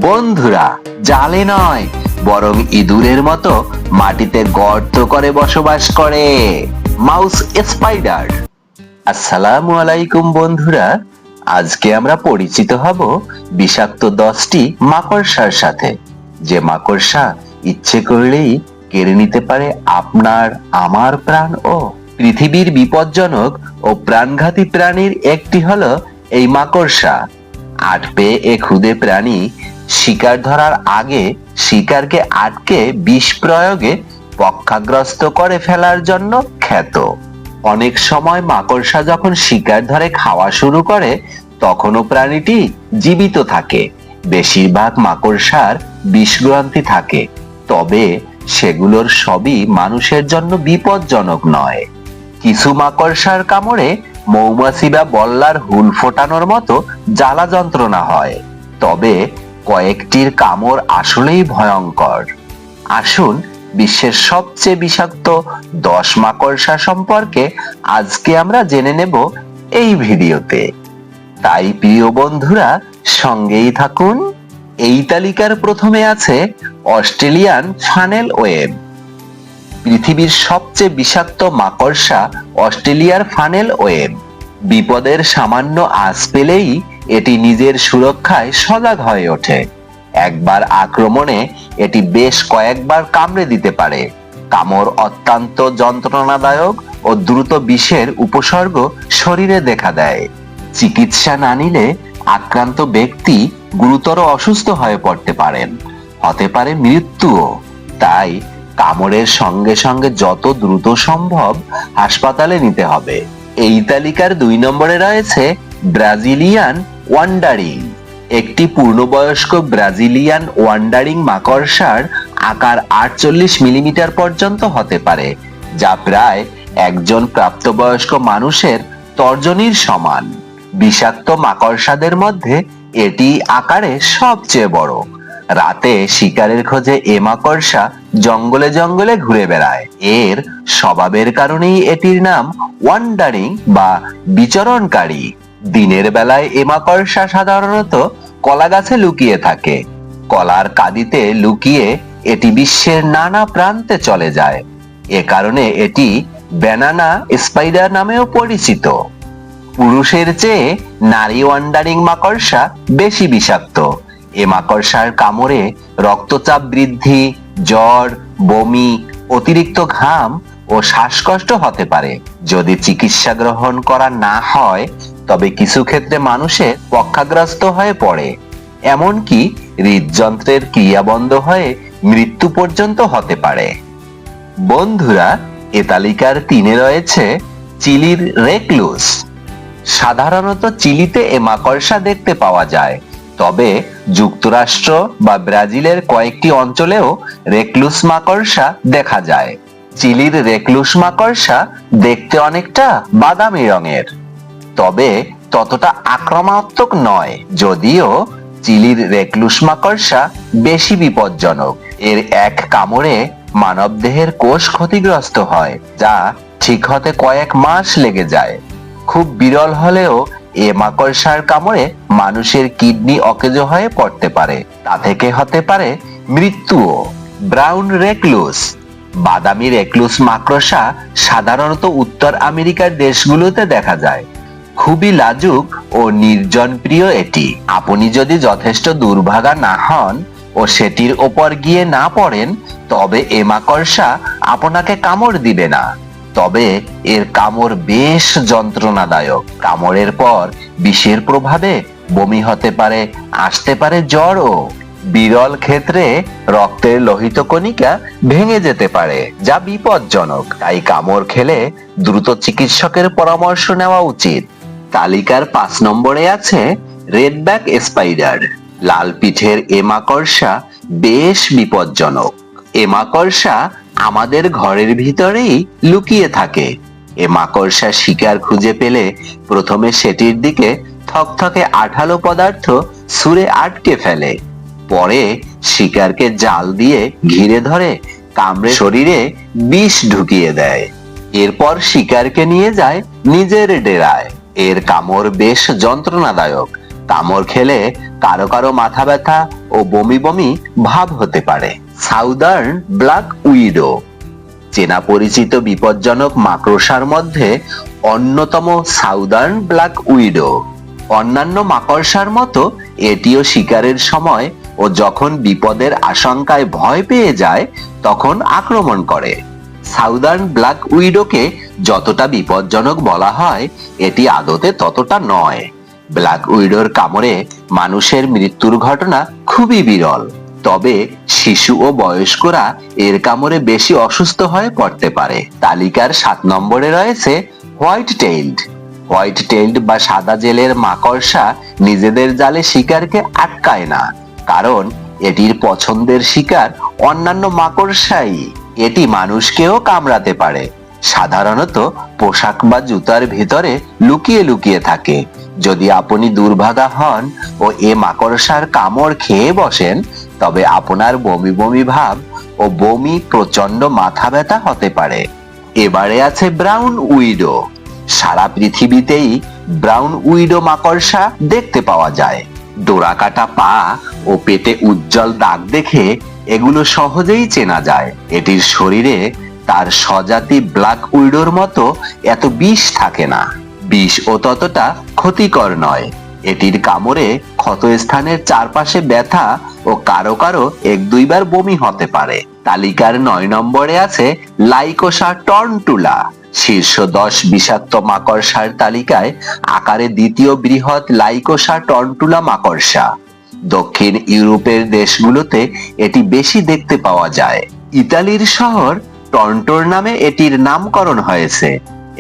বন্ধুরা, জালে নয় বরং ইঁদুরের মতো মাটিতে গর্ত করে বসবাস করে মাউস স্পাইডার। আসসালামু আলাইকুম বন্ধুরা, আজকে আমরা পরিচিত হব বিষাক্ত 10টি মাকড়সার সাথে, যে মাকড়সা ইচ্ছে করলেই কেড়ে নিতে পারে আপনার আমার প্রাণ। ও পৃথিবীর বিপজ্জনক ও প্রাণঘাতী প্রাণীর একটি হলো এই মাকড়সা। 8 পেয়ে এ ক্ষুদে প্রাণী শিকার ধরার আগে শিকারকে আটকে বিষ প্রয়োগে পক্ষাগ্রস্ত করে ফেলার জন্য খ্যাত। অনেক সময় মাকড়সা যখন শিকার ধরে খাওয়া শুরু করে তখনও প্রাণীটি জীবিত থাকে। বেশিরভাগ মাকড়সার বিষগ্রন্থি থাকে, তবে সেগুলোর সবই মানুষের জন্য বিপজ্জনক নয়। কিছু মাকড়সার কামড়ে মৌমাছি বা বল্লার হুল ফোটানোর মতো জ্বালা যন্ত্রণা হয়, তবে কয়েকটির কামড় আসলেই ভয়ঙ্কর। আসুন বিশ্বের সবচেয়ে বিষাক্ত 10 মাকড়সা সম্পর্কে আজকে আমরা জেনে নেব এই ভিডিওতে। তাই প্রিয় বন্ধুরা, সঙ্গেই থাকুন। এই তালিকার প্রথমে আছে অস্ট্রেলিয়ান ফানেল ওয়েব। পৃথিবীর সবচেয়ে বিষাক্ত মাকড়সা অস্ট্রেলিয়ার ফানেল ওয়েব। বিপদের সামান্য আঁচ পেলেই এটি নিজের সুরক্ষায় সজাগ হয়ে ওঠে। একবার আক্রমণে এটি বেশ কয়েকবার কামড়ে দিতে পারে। কামড় অত্যন্ত যন্ত্রণাদায়ক ও দ্রুত বিষের উপসর্গ শরীরে দেখা দেয়। চিকিৎসা না নিলে আক্রান্ত ব্যক্তি গুরুতর অসুস্থ হয়ে পড়তে পারেন, হতে পারে মৃত্যুও। তাই কামড়ের সঙ্গে সঙ্গে যত দ্রুত সম্ভব হাসপাতালে নিতে হবে। এই তালিকার 2 নম্বরে রয়েছে ব্রাজিলিয়ান ওয়ান্ডারিং। একটি পূর্ণবয়স্ক ব্রাজিলিয়ান ওয়ান্ডারিং মাকড়সার আকার 48 মিলিমিটার পর্যন্ত হতে পারে, যা প্রায় একজন প্রাপ্তবয়স্ক মানুষের তর্জনীর সমান। বিষাক্ত মাকড়সাদের মধ্যে এটি আকারে সবচেয়ে বড়। রাতে শিকারের খোঁজে এ মাকড়সা জঙ্গলে জঙ্গলে ঘুরে বেড়ায়। এর স্বভাবের কারণেই এটির নাম ওয়ান্ডারিং বা বিচরণকারী। দিনের বেলায় এ মাকড়সা সাধারণত কলা গাছে লুকিয়ে থাকে। কলার কাঁদিতে লুকিয়ে এটি বিশ্বের নানা প্রান্তে চলে যায়। এ কারণে এটি ব্যানানা স্পাইডার নামেও পরিচিত। পুরুষের চেয়ে নারী ওয়ান্ডারিং মাকড়সা বেশি বিষাক্ত। এ মাকড়সার কামড়ে রক্তচাপ বৃদ্ধি, জ্বর, বমি, অতিরিক্ত ঘাম ও শ্বাসকষ্ট হতে পারে। যদি চিকিৎসা গ্রহণ করা না হয় তবে কিছু ক্ষেত্রে মানুষের পক্ষাগ্রস্ত হয়ে পড়ে, এমনকি হৃদযন্ত্রের ক্রিয়া বন্ধ হয়ে মৃত্যু পর্যন্ত হতে পারে। বন্ধুরা, এ তালিকার 3-এ রয়েছে চিলির রেকলুস। সাধারণত চিলিতে এ মাকড়সা দেখতে পাওয়া যায়, তবে যুক্তরাষ্ট্র বা ব্রাজিলের কয়েকটি অঞ্চলেও রেকলুস মাকড়সা দেখা যায়। চিলির রেকলুস মাকড়সা দেখতে অনেকটা বাদামি রঙের, তবে ততটা আক্রমণাত্মক নয়। যদিও চিলির রেকলুস মাকড়সা বেশি বিপজ্জনক। এর এক কামড়ে মানবদেহের কোষ ক্ষতিগ্রস্ত হয়, যা ঠিক হতে কয়েক মাস লেগে যায়। খুব বিরল হলেও এ মাকড়সার কামড়ে মানুষের কিডনি অকেজো হয়ে পড়তে পারে, তা থেকে হতে পারে মৃত্যুও। ব্রাউন রেকলুস। বাদামি রেকলুস মাকড়সা সাধারণত উত্তর আমেরিকার দেশগুলোতে দেখা যায়। খুবই লাজুক ও নির্জন প্রিয় এটি। আপনি যদি যথেষ্ট দুর্ভাগা না হন ও সেটির ওপর গিয়ে না পড়েন তবে এ মাকড়সা আপনাকে কামড় দিবে না, তবে এর কামড় বেশ যন্ত্রণাদায়ক। কামড়ের পর বিষের প্রভাবে বমি হতে পারে, আসতে পারে জ্বরও। বিরল ক্ষেত্রে রক্তের লোহিত কণিকা ভেঙে যেতে পারে, যা বিপজ্জনক। তাই কামড় খেলে দ্রুত চিকিৎসকের পরামর্শ নেওয়া উচিত। তালিকার 5 নম্বরে আছে রেডব্যাক স্পাইডার। লাল পিঠের এ মাকড়সা বেশ বিপজ্জনক। এ মাকড়সা আমাদের ঘরের ভিতরেই লুকিয়ে থাকে। এ মাকড়সা শিকার খুঁজে পেলে প্রথমে সেটির দিকে থকথকে আঠালো পদার্থ ছুঁড়ে আটকে ফেলে, পরে শিকারকে জাল দিয়ে ঘিরে ধরে কামড়ে শরীরে বিষ ঢুকিয়ে দেয়। এরপর শিকারকে নিয়ে যায় নিজের ডেরায়। এর কামড় বেশ যন্ত্রণাদায়ক, কামড় খেলে কারো কারো মাথা ব্যথা ও বমি বমি ভাব হতে পারে। সাউদার্ন ব্ল্যাক উইডো চেনা পরিচিত বিপজ্জনক মাকড়সার মধ্যে অন্যতম সাউদার্ন ব্ল্যাক উইডো। অন্যান্য মাকড়সার মতো এটিও শিকারের সময় ও যখন বিপদের আশঙ্কায় ভয় পেয়ে যায় তখন আক্রমণ করে। সাউদার্ন ব্ল্যাক উইডোকে যতটা বিপজ্জনক বলা হয় এটি আদতে ততটা নয়। ব্ল্যাক উইডোর কামড়ে মানুষের মৃত্যুর ঘটনা খুবই বিরল, তবে শিশু ও বয়স্করা এর কামড়ে বেশি অসুস্থ হয়ে পড়তে পারে। তালিকার 7 নম্বরে রয়েছে হোয়াইট টেইলড। হোয়াইট টেইলড বা সাদা জেলের মাকড়সা নিজেদের জালে শিকারকে আটকায় না, কারণ এটির পছন্দের শিকার অন্যান্য মাকড়সাই। এটি মানুষকেও কামড়াতে পারে, সাধারণত পোশাক বা জুতার ভিতরে লুকিয়ে লুকিয়ে থাকে। যদি আপনি দুর্ভাগা হন ও এ মাকড়সার কামড় খেয়ে বসেন তবে আপনার বমি বমি ভাব ও বমি প্রচন্ড মাথা ব্যথা হতে পারে। এবারে আছে ব্রাউন উইডো। সারা পৃথিবীতেই ব্রাউন উইডো মাকড়সা দেখতে পাওয়া যায়। ডোরাকাটা পা ও পেটে উজ্জ্বল দাগ দেখে এগুলো সহজেই চেনা যায়। এটির শরীরে তার স্বজাতি ব্ল্যাক উইডোর মতো এত বিষ থাকে না। বিষ ও ততটা ক্ষতিকর নয়। এটির কামড়ে ক্ষতস্থানের চারপাশে ব্যথা ও কারো কারো 1-2 বার বমি হতে পারে। তালিকার 9 নম্বরে আছে লাইকোসা টর্নটুলা। শীর্ষ 10 বিষাক্ত মাকড়সার তালিকায় আকারে দ্বিতীয় বৃহৎ লাইকোসা টর্নটুলা মাকড়সা। দক্ষিণ ইউরোপের দেশগুলোতে এটি বেশি দেখতে পাওয়া যায়। ইতালির শহর টন্টোর নামে এটির নামকরণ হয়েছে।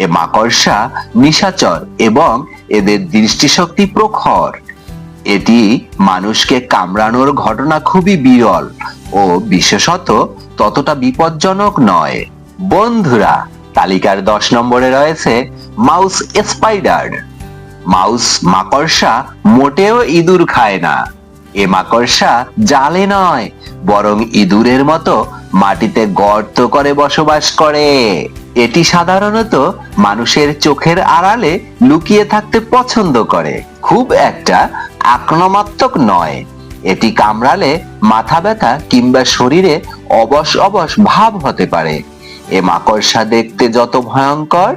এ মাকড়সা নিশাচর এবং এদের দৃষ্টিশক্তি প্রখর। এটি মানুষকে কামড়ানোর ঘটনা খুবই বিরল ও বিশেষত ততটা বিপজ্জনক নয়। বন্ধুরা, তালিকার 10 নম্বরে রয়েছে মাউস স্পাইডার। মাউস মাকড়সা মোটেও ইঁদুর খায় না। এ মাকড়সা জালে নয়, বরং ইঁদুরের মতো মাটিতে গর্ত করে বসবাস করে। এটি সাধারণত মানুষের চোখের আড়ালে লুকিয়ে থাকতে পছন্দ করে। খুব একটা আক্রমণাত্মক নয়। এটি কামড়ালে মাথা ব্যথা কিংবা শরীরে অবশ অবশ ভাব হতে পারে। এ মাকড়সা দেখতে যত ভয়ঙ্কর,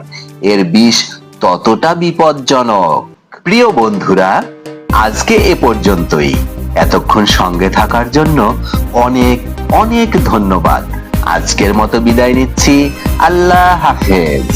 এর বিষ ততটা বিপজ্জনক। প্রিয় বন্ধুরা, আজকে এ পর্যন্তই। এতক্ষণ সঙ্গে থাকার জন্য অনেক অনেক ধন্যবাদ। আজকের মতো বিদায় নিচ্ছি। আল্লাহ হাফেজ।